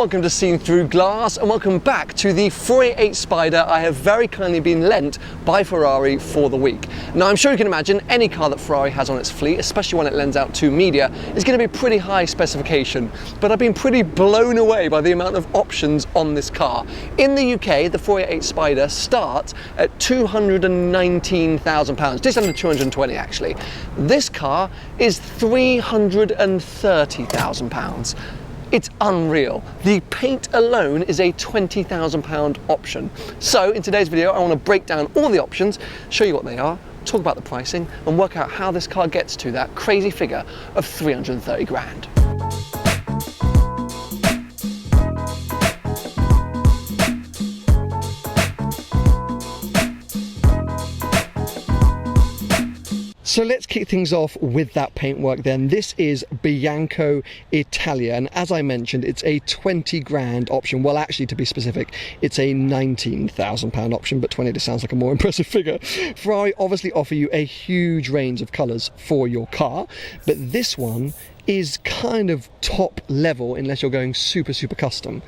welcome to Seen Through Glass, and welcome back to the 488 Spider I have very kindly been lent by Ferrari for the week. Now, I'm sure you can imagine any car that Ferrari has on its fleet, especially when it lends out to media, is going to be pretty high specification, but I've been pretty blown away by the amount of options on this car. In the UK, the 488 Spider starts at £219,000, just under 220 actually. This car is £330,000. It's unreal. The paint alone is a £20,000 option. So in today's video, I want to break down all the options, show you what they are, talk about the pricing, and work out how this car gets to that crazy figure of 330 grand. So let's kick things off with that paintwork then. This is Bianco Italia, and as I mentioned, it's a 20 grand option. Well, actually, to be specific, it's a £19,000 option, but 20 just sounds like a more impressive figure. Ferrari obviously offer you a huge range of colours for your car, but this one is kind of top level unless you're going super custom.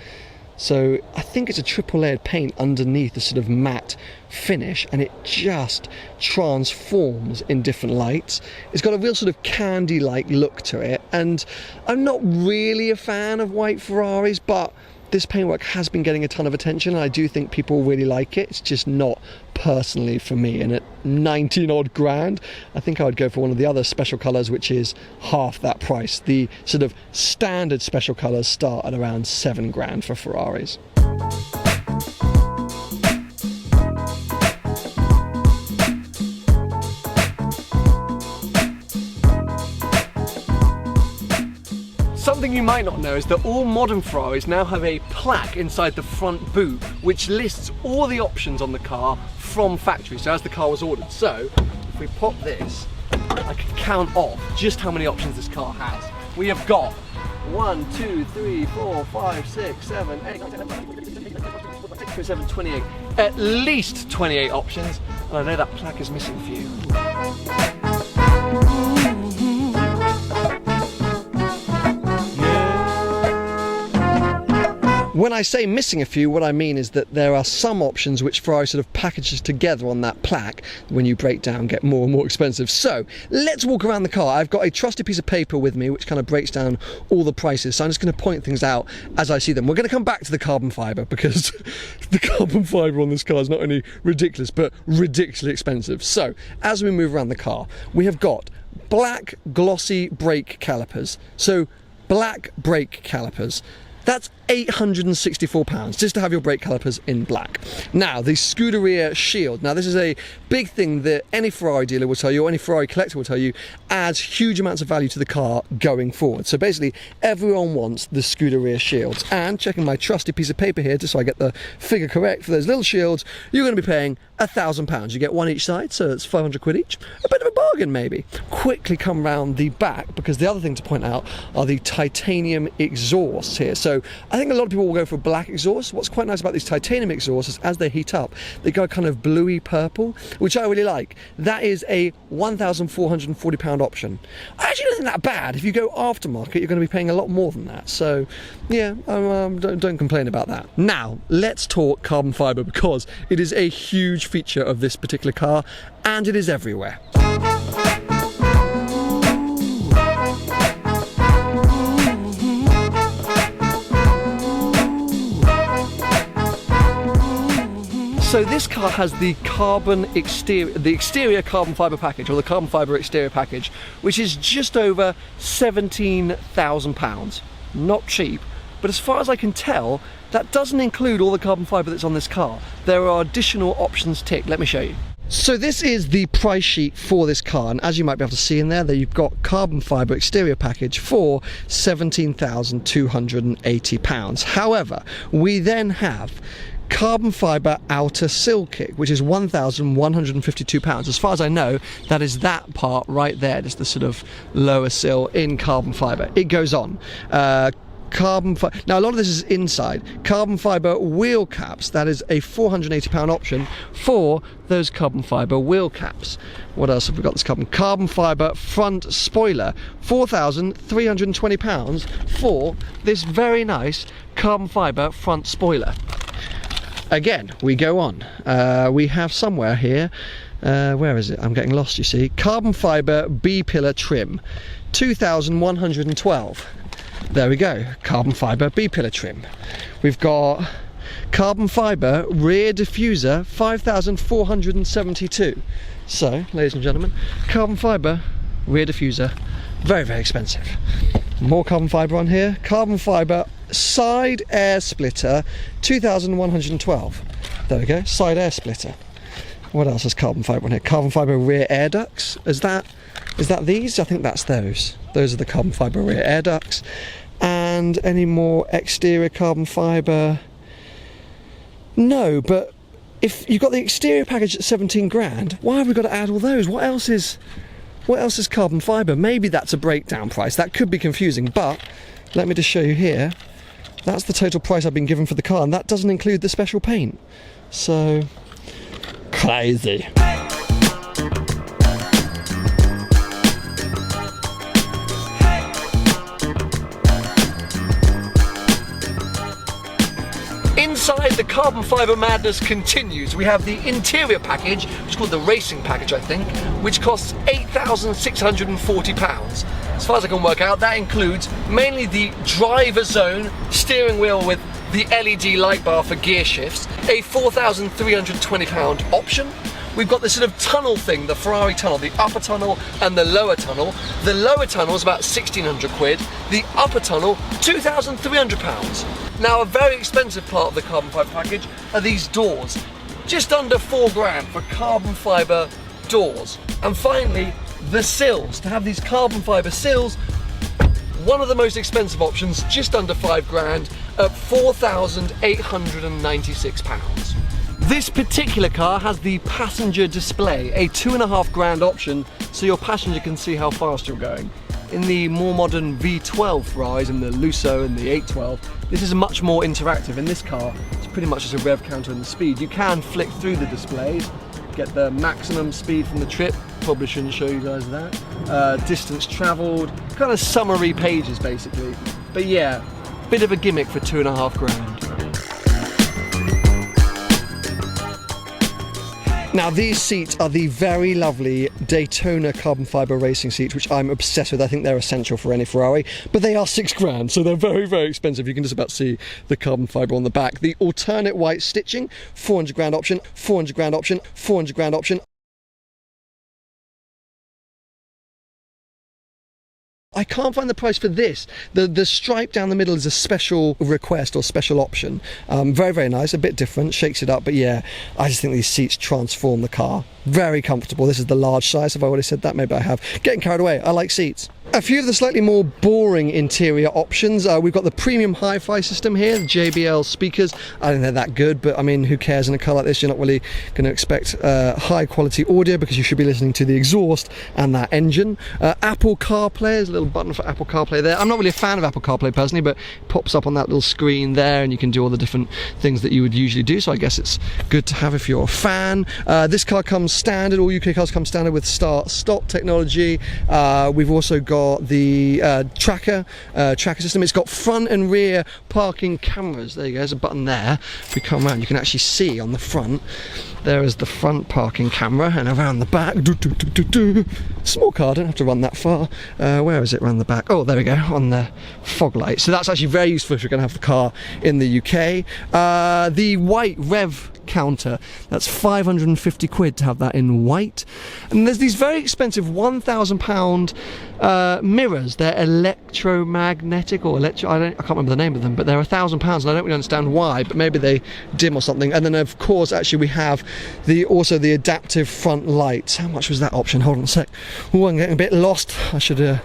So I think it's a triple layered paint underneath a sort of matte finish, and it just transforms in different lights. It's got a real sort of candy-like look to it, and I'm not really a fan of white Ferraris, but this paintwork has been getting a ton of attention, and I do think people really like it. It's just not personally for me, and at 19 odd grand, I think I would go for one of the other special colours, which is half that price. The sort of standard special colours start at around 7 grand for Ferraris. Something you might not know is that all modern Ferraris now have a plaque inside the front boot which lists all the options on the car from factory, so as the car was ordered. So if we pop this, I can count off just how many options this car has. We have got 1, 2, 3, 4, 5, 6, 7, 8, 9, 10, 11, 7, 28. At least 28 options, and I know that plaque is missing a few. When I say missing a few, what I mean is that there are some options which Ferrari sort of packages together on that plaque, when you break down, get more and more expensive. So let's walk around the car. I've got a trusty piece of paper with me which kind of breaks down all the prices, so I'm just going to point things out as I see them. We're going to come back to the carbon fibre, because the carbon fibre on this car is not only ridiculous but ridiculously expensive. So as we move around the car, we have got black glossy brake calipers. So black brake calipers. That's £864 just to have your brake calipers in black. Now, the Scuderia shield. Now, this is a big thing that any Ferrari dealer will tell you, or any Ferrari collector will tell you, adds huge amounts of value to the car going forward. So basically, everyone wants the Scuderia shields. And checking my trusty piece of paper here, just so I get the figure correct, for those little shields, you're going to be paying £1,000. You get one each side, so it's 500 quid each. A bit of a bargain, maybe. Quickly come round the back, because the other thing to point out are the titanium exhausts here. So I think a lot of people will go for black exhaust. What's quite nice about these titanium exhausts is as they heat up, they go kind of bluey purple, which I really like. That is a £1,440 option. I actually don't think that bad. If you go aftermarket, you're going to be paying a lot more than that. So yeah, don't complain about that. Now, let's talk carbon fibre, because it is a huge feature of this particular car, and it is everywhere. So this car has the exterior carbon fibre package, or the carbon fibre exterior package, which is just over £17,000. Not cheap, but as far as I can tell, that doesn't include all the carbon fibre that's on this car. There are additional options ticked. Let me show you. So this is the price sheet for this car, and as you might be able to see in there, you've got carbon fibre exterior package for £17,280. However, we then have carbon fibre outer sill kit, which is £1,152. As far as I know, that is that part right there, just the sort of lower sill in carbon fibre. It goes on. carbon fibre. Now a lot of this is inside. Carbon fibre wheel caps. That is a £480 option for those carbon fibre wheel caps. What else have we got? This carbon fibre front spoiler. £4,320 for this very nice carbon fibre front spoiler. Again, we go on. We have somewhere here. Where is it? I'm getting lost, you see. Carbon fibre B-pillar trim. 2,112. There we go. Carbon fibre B-pillar trim. We've got carbon fibre rear diffuser. 5,472. So, ladies and gentlemen, carbon fibre rear diffuser. Very, very expensive. More carbon fibre on here. Carbon fibre side air splitter. 2,112. There we go. Side air splitter. What else is carbon fibre on here? Carbon fibre rear air ducts. Is that these? I think that's those. Those are the carbon fibre rear air ducts. And any more exterior carbon fibre? No, but if you've got the exterior package at 17 grand, why have we got to add all those? What else is carbon fibre? Maybe that's a breakdown price. That could be confusing, but let me just show you here. That's the total price I've been given for the car, and that doesn't include the special paint. So, crazy. Inside, the carbon fibre madness continues. We have the interior package, which is called the racing package, I think, which costs £8,640. As far as I can work out, that includes mainly the driver zone steering wheel with the LED light bar for gear shifts, a £4,320 option. We've got this sort of tunnel thing, the Ferrari tunnel, the upper tunnel and the lower tunnel. The lower tunnel is about 1,600 quid, the upper tunnel, £2,300. Now, a very expensive part of the carbon fibre package are these doors. Just under 4 grand for carbon fibre doors. And finally, the sills. To have these carbon fibre sills, one of the most expensive options, just under 5 grand at £4,896. This particular car has the passenger display, a 2.5 grand option, so your passenger can see how fast you're going. In the more modern V12 Ferraris, in the Lusso and the 812, this is much more interactive. In this car, it's pretty much just a rev counter and the speed. You can flick through the displays, get the maximum speed from the trip. Probably shouldn't show you guys that. Distance travelled, kind of summary pages basically. But yeah, bit of a gimmick for 2.5 grand. Now, these seats are the very lovely Daytona carbon fibre racing seats, which I'm obsessed with. I think they're essential for any Ferrari, but they are 6 grand, so they're very, very expensive. You can just about see the carbon fibre on the back. The alternate white stitching, 400 grand option, 400 grand option, 400 grand option. I can't find the price for this. The stripe down the middle is a special request or special option. Very, very nice, a bit different, shakes it up, but yeah, I just think these seats transform the car. Very comfortable. This is the large size. Have I already said that? Maybe I have. Getting carried away. I like seats. A few of the slightly more boring interior options. We've got the premium hi-fi system here, the JBL speakers. I don't think they're that good, but I mean, who cares in a car like this? You're not really going to expect high quality audio because you should be listening to the exhaust and that engine. Apple CarPlay, there's a little button for Apple CarPlay there. I'm not really a fan of Apple CarPlay personally, but it pops up on that little screen there and you can do all the different things that you would usually do, so I guess it's good to have if you're a fan. This car comes standard, all UK cars come standard with start-stop technology. We've also got the tracker system. It's got front and rear parking cameras. There you go, there's a button there. If we come around, you can actually see on the front, there is the front parking camera, and around the back, small car, don't have to run that far. Where is it around the back? Oh, there we go, on the fog light. So that's actually very useful if you're going to have the car in the UK. The white rev counter, that's 550 quid to have that in white. And there's these very expensive £1,000 mirrors. They're electromagnetic or I can't remember the name of them, but they're £1,000 and I don't really understand why, but maybe they dim or something. And then of course actually we have also the adaptive front lights. How much was that option? Hold on a sec. Oh, I'm getting a bit lost. I should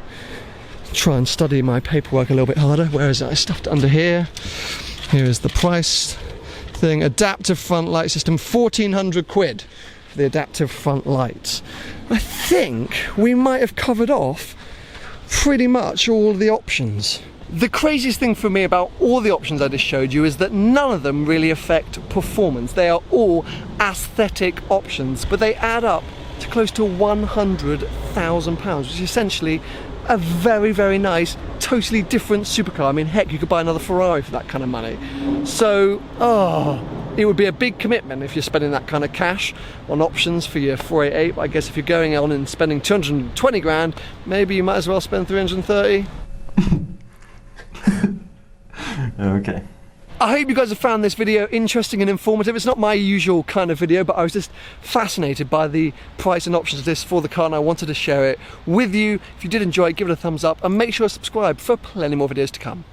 try and study my paperwork a little bit harder. Where is it? I stuffed it under here. Here is the price thing. Adaptive front light system, 1,400 quid for the adaptive front lights. I think we might have covered off pretty much all the options. The craziest thing for me about all the options I just showed you is that none of them really affect performance. They are all aesthetic options, but they add up to close to £100,000, which is essentially a very, very nice, totally different supercar. I mean, heck, you could buy another Ferrari for that kind of money. So, it would be a big commitment if you're spending that kind of cash on options for your 488, but I guess if you're going on and spending 220 grand, maybe you might as well spend 330. Okay. I hope you guys have found this video interesting and informative. It's not my usual kind of video, but I was just fascinated by the price and options of this for the car, and I wanted to share it with you. If you did enjoy it, give it a thumbs up and make sure to subscribe for plenty more videos to come.